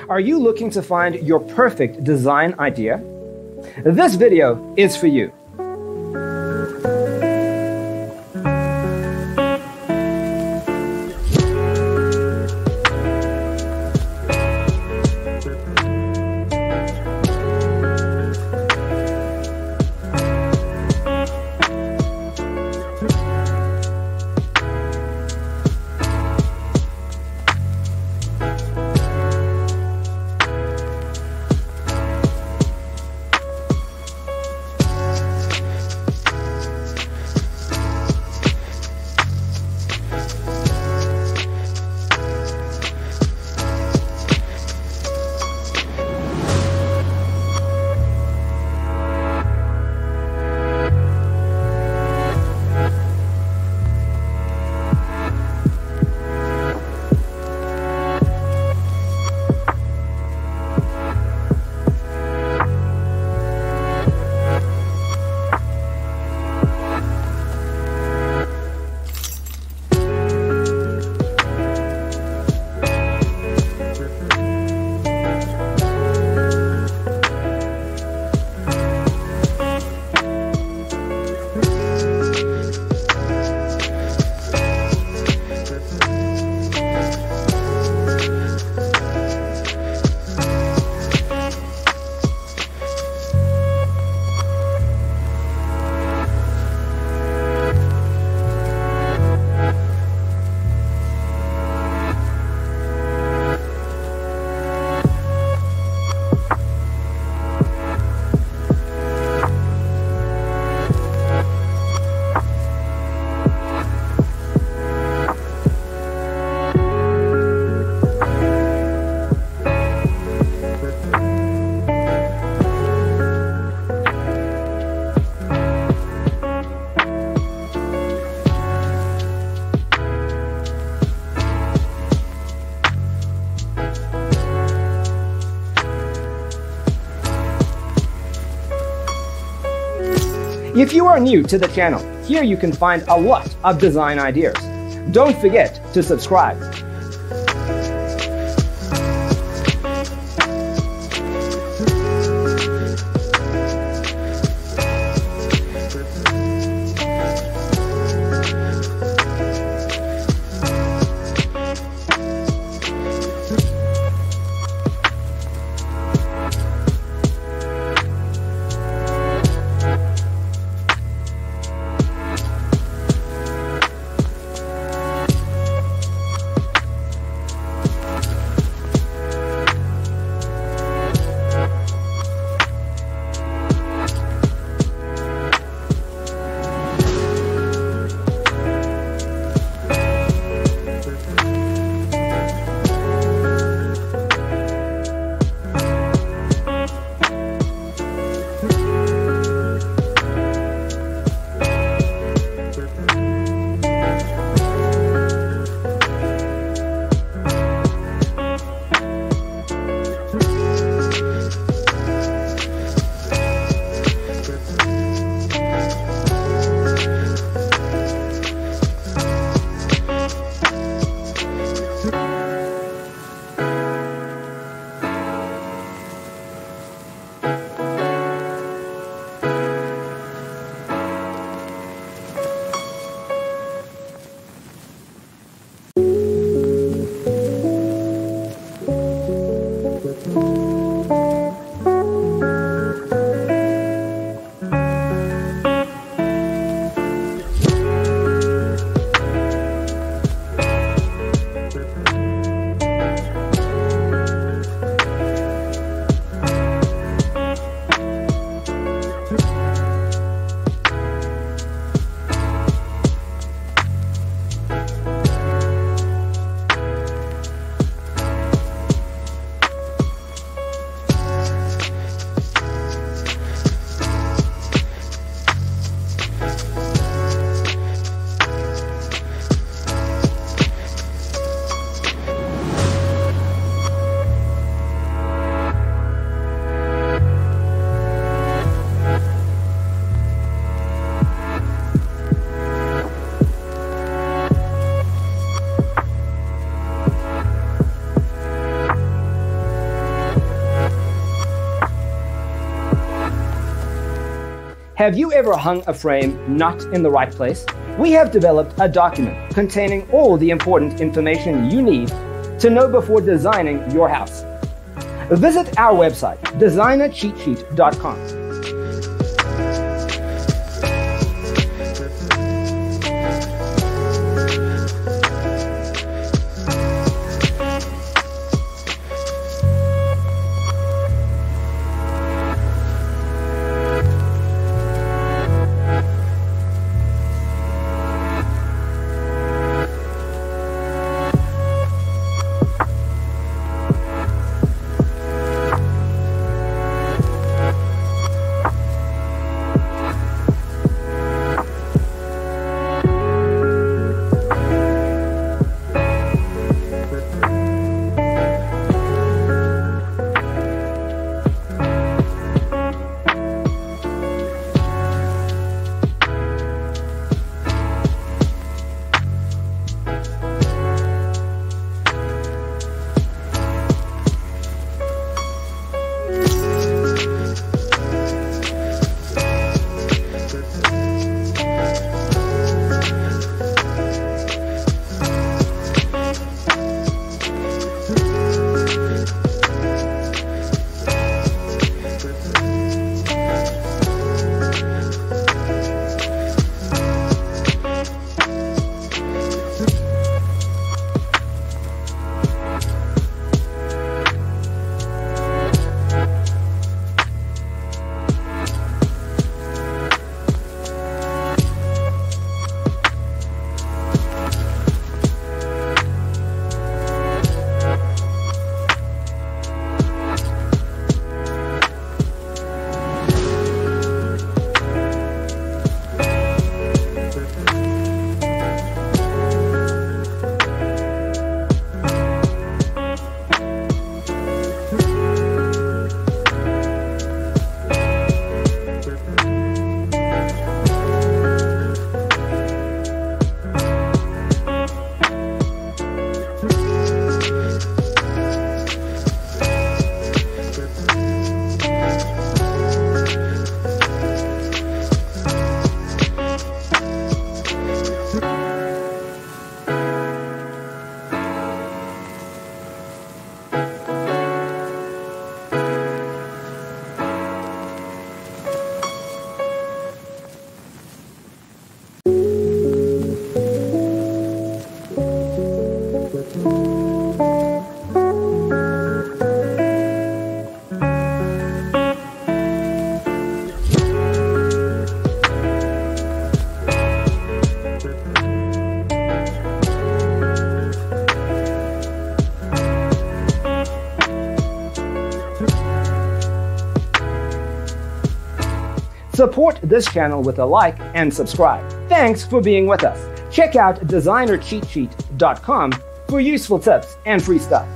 Are you looking to find your perfect design idea? This video is for you. If you are new to the channel, here you can find a lot of design ideas. Don't forget to subscribe. Have you ever hung a frame not in the right place? We have developed a document containing all the important information you need to know before designing your house. Visit our website, designercheatsheet.com. Support this channel with a like and subscribe. Thanks for being with us. Check out designercheatsheet.com for useful tips and free stuff.